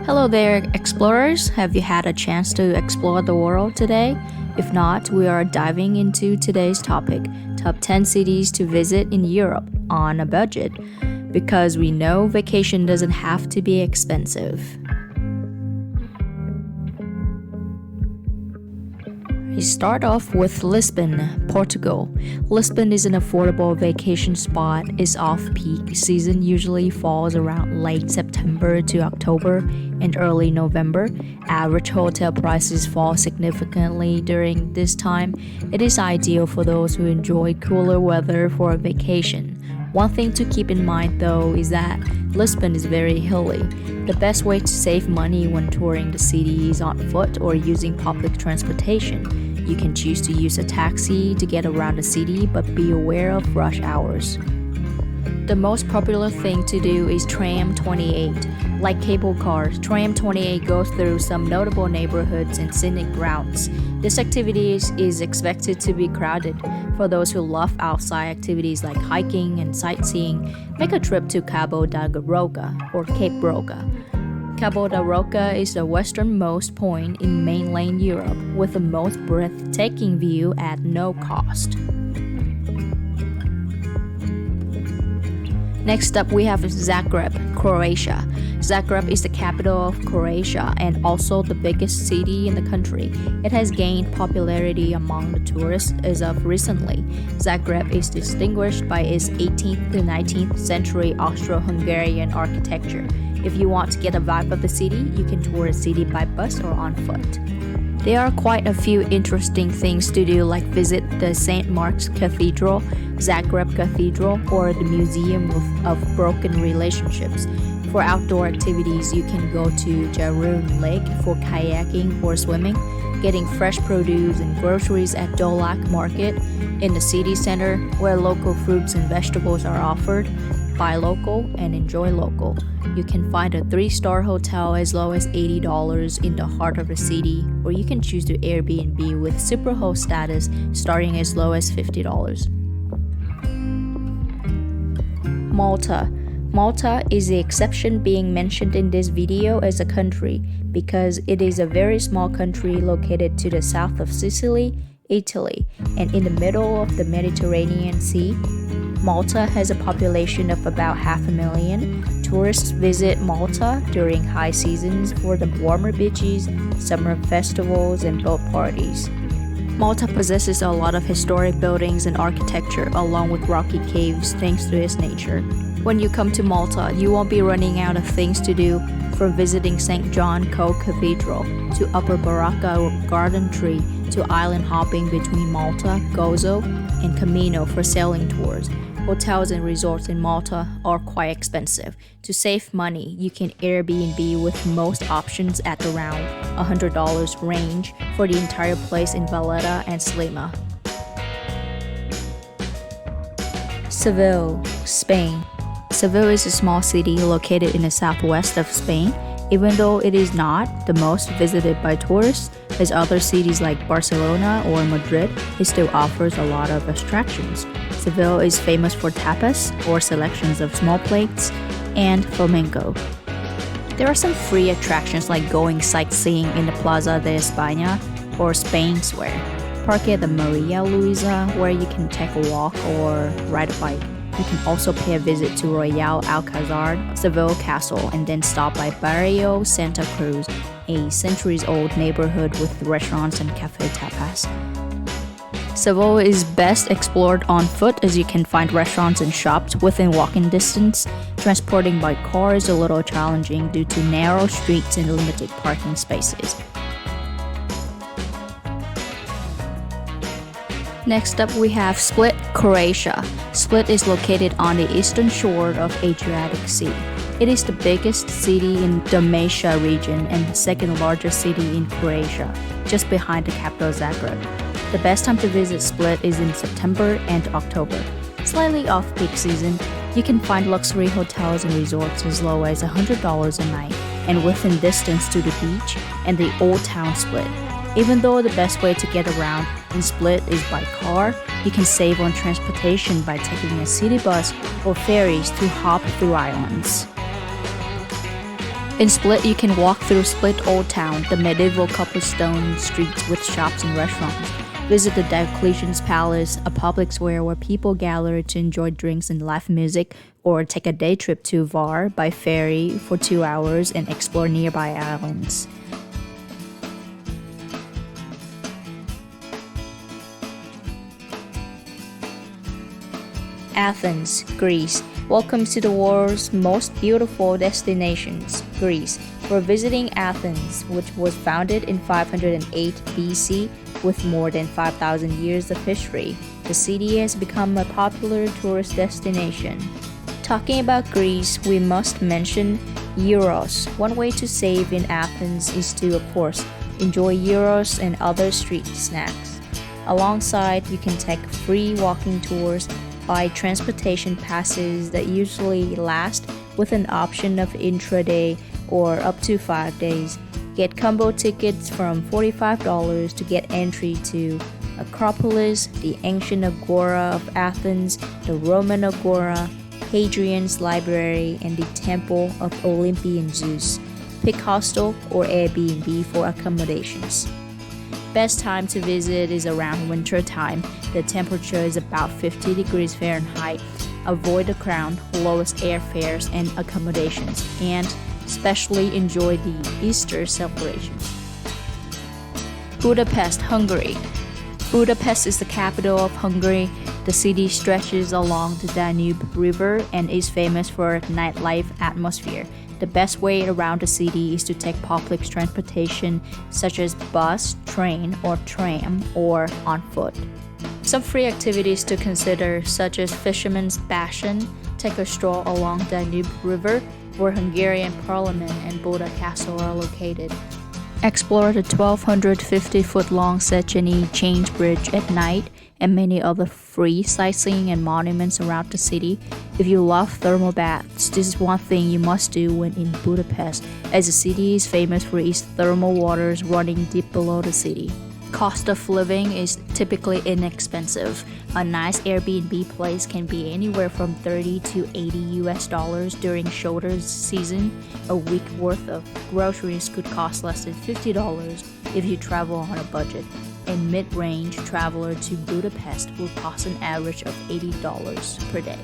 Hello there, explorers. Have you had a chance to explore the world today? If not, we are diving into today's topic, top 10 cities to visit in Europe on a budget, because we know vacation doesn't have to be expensive. We start off with Lisbon, Portugal. Lisbon is an affordable vacation spot. Its off-peak season usually falls around late September to October and early November. Average hotel prices fall significantly during this time. It is ideal for those who enjoy cooler weather for a vacation. One thing to keep in mind though is that Lisbon is very hilly. The best way to save money when touring the city is on foot or using public transportation. You can choose to use a taxi to get around the city, but be aware of rush hours. The most popular thing to do is Tram 28. Like cable cars, Tram 28 goes through some notable neighborhoods and scenic routes. This activity is expected to be crowded. For those who love outside activities like hiking and sightseeing, make a trip to Cabo da Roca or Cape Roca. Cabo da Roca is the westernmost point in mainland Europe with the most breathtaking view at no cost. Next up, we have Zagreb, Croatia. Zagreb is the capital of Croatia and also the biggest city in the country. It has gained popularity among the tourists as of recently. Zagreb is distinguished by its 18th to 19th century Austro-Hungarian architecture. If you want to get a vibe of the city, you can tour the city by bus or on foot. There are quite a few interesting things to do, like visit the St. Mark's Cathedral, Zagreb Cathedral, or the Museum of Broken Relationships. For outdoor activities, you can go to Jarun Lake for kayaking or swimming, getting fresh produce and groceries at Dolac Market in the city center, where local fruits and vegetables are offered. Buy local and enjoy local. You can find a 3-star hotel as low as $80 in the heart of the city, or you can choose to Airbnb with superhost status starting as low as $50. Malta. Malta is the exception being mentioned in this video as a country because it is a very small country located to the south of Sicily, Italy, and in the middle of the Mediterranean Sea. Malta has a population of about 500,000. Tourists visit Malta during high seasons for the warmer beaches, summer festivals, and boat parties. Malta possesses a lot of historic buildings and architecture along with rocky caves thanks to its nature. When you come to Malta, you won't be running out of things to do, from visiting St. John Co Cathedral to Upper Baracca Garden Tree to island hopping between Malta, Gozo, and Camino for sailing tours. Hotels and resorts in Malta are quite expensive. To save money, you can Airbnb with most options at around $100 range for the entire place in Valletta and Slima. Seville, Spain. Seville is a small city located in the southwest of Spain. Even though it is not the most visited by tourists, as other cities like Barcelona or Madrid, it still offers a lot of attractions. Seville is famous for tapas, or selections of small plates, and flamenco. There are some free attractions like going sightseeing in the Plaza de España or Spain Square. Park at the Maria Luisa, where you can take a walk or ride a bike. You can also pay a visit to Royal Alcázar, Seville Castle, and then stop by Barrio Santa Cruz, a centuries-old neighborhood with restaurants and cafe tapas. Seville is best explored on foot as you can find restaurants and shops within walking distance. Transporting by car is a little challenging due to narrow streets and limited parking spaces. Next up, we have Split, Croatia. Split is located on the eastern shore of Adriatic Sea. It is the biggest city in Dalmatia region and the second largest city in Croatia, just behind the capital Zagreb. The best time to visit Split is in September and October. Slightly off-peak season, you can find luxury hotels and resorts as low as $100 a night and within distance to the beach and the Old Town Split. Even though the best way to get around in Split is by car, you can save on transportation by taking a city bus or ferries to hop through islands. In Split, you can walk through Split Old Town, the medieval cobblestone streets with shops and restaurants. Visit the Diocletian's Palace, a public square where people gather to enjoy drinks and live music, or take a day trip to Var by ferry for 2 hours and explore nearby islands. Athens, Greece. Welcome to the world's most beautiful destinations, Greece. We're visiting Athens, which was founded in 508 BC with more than 5,000 years of history. The city has become a popular tourist destination. Talking about Greece, we must mention gyros. One way to save in Athens is to, of course, enjoy gyros and other street snacks. Alongside, you can take free walking tours, buy transportation passes that usually last with an option of intraday or up to 5 days. Get combo tickets from $45 to get entry to Acropolis, the ancient Agora of Athens, the Roman Agora, Hadrian's Library, and the Temple of Olympian Zeus. Pick hostel or Airbnb for accommodations. Best time to visit is around winter time. The temperature is about 50 degrees Fahrenheit. Avoid the crowd, lowest airfares and accommodations, and especially enjoy the Easter celebrations. Budapest, Hungary. Budapest is the capital of Hungary. The city stretches along the Danube River and is famous for its nightlife atmosphere. The best way around the city is to take public transportation such as bus, train, or tram, or on foot. Some free activities to consider such as Fisherman's Bastion, take a stroll along Danube River, where Hungarian Parliament and Buda Castle are located. Explore the 1,250-foot-long Széchenyi Chain Bridge at night and many other free sightseeing and monuments around the city. If you love thermal baths, this is one thing you must do when in Budapest, as the city is famous for its thermal waters running deep below the city. Cost of living is typically inexpensive. A nice Airbnb place can be anywhere from $30 to $80 during shoulder season. A week worth of groceries could cost less than $50 if you travel on a budget. A mid-range traveler to Budapest will cost an average of $80 per day.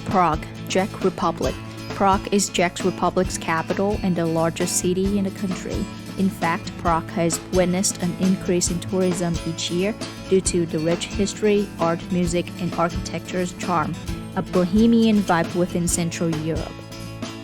Prague, Czech Republic. Prague is Czech Republic's capital and the largest city in the country. In fact, Prague has witnessed an increase in tourism each year due to the rich history, art, music, and architecture's charm, a bohemian vibe within Central Europe.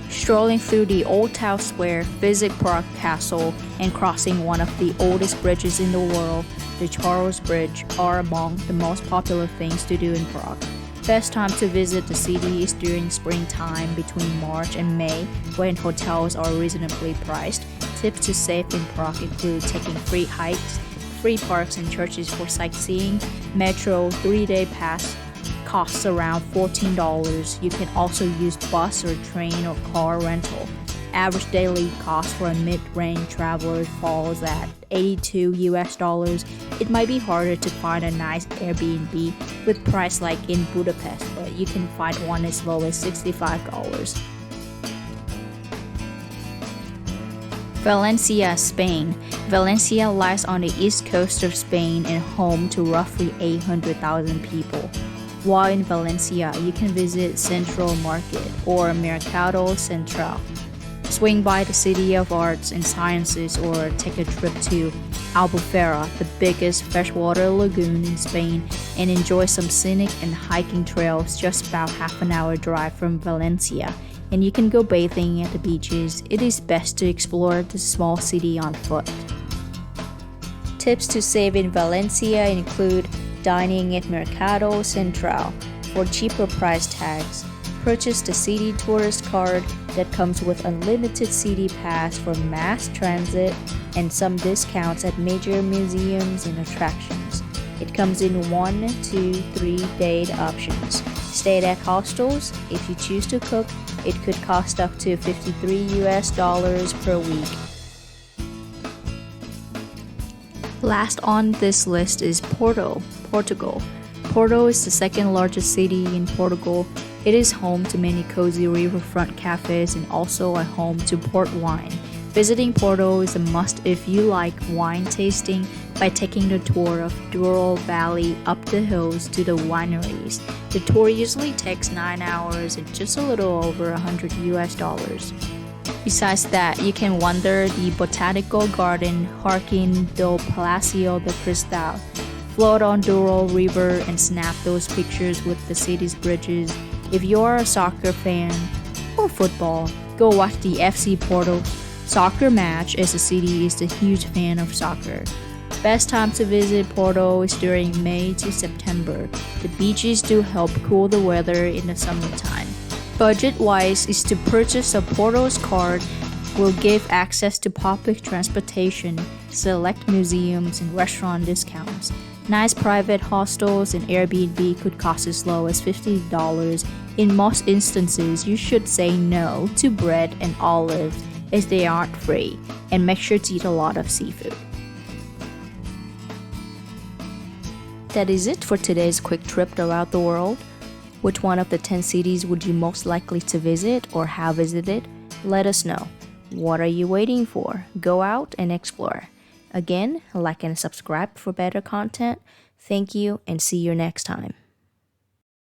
Strolling through the Old Town Square, visit Prague Castle, and crossing one of the oldest bridges in the world, the Charles Bridge, are among the most popular things to do in Prague. Best time to visit the city is during springtime between March and May, when hotels are reasonably priced. Tips to save in Prague include taking free hikes, free parks and churches for sightseeing. Metro 3-day pass costs around $14. You can also use bus or train or car rental. Average daily cost for a mid-range traveler falls at $82. It might be harder to find a nice Airbnb with price like in Budapest, but you can find one as low as $65. Valencia, Spain. Valencia lies on the east coast of Spain and home to roughly 800,000 people. While in Valencia, you can visit Central Market or Mercado Central. Swing by the City of Arts and Sciences or take a trip to Albufera, the biggest freshwater lagoon in Spain, and enjoy some scenic and hiking trails just about half an hour drive from Valencia. And you can go bathing at the beaches. It is best to explore the small city on foot. Tips to save in Valencia include dining at Mercado Central for cheaper price tags. Purchase the city tourist card that comes with unlimited city pass for mass transit and some discounts at major museums and attractions. It comes in 1, 2, 3-day options. Stay at hostels. If you choose to cook, it could cost up to $53 per week. Last on this list is Porto, Portugal. Porto is the second largest city in Portugal. It is home to many cozy riverfront cafes and also a home to port wine. Visiting Porto is a must if you like wine tasting by taking the tour of Douro Valley up the hills to the wineries. The tour usually takes 9 hours and just a little over $100. Besides that, you can wander the Botanical Garden, Jardim do Palacio de Cristal, float on Douro River and snap those pictures with the city's bridges. If you're a soccer fan or football, go watch the FC Porto soccer match as the city is a huge fan of soccer. Best time to visit Porto is during May to September. The beaches do help cool the weather in the summertime. Budget-wise is to purchase a Porto's card will give access to public transportation, select museums, and restaurant discounts. Nice private hostels and Airbnb could cost as low as $50. In most instances, you should say no to bread and olives as they aren't free, and make sure to eat a lot of seafood. That is it for today's quick trip around the world. Which one of the 10 cities would you most likely to visit or have visited? Let us know. What are you waiting for? Go out and explore. Again, like and subscribe for better content. Thank you and see you next time.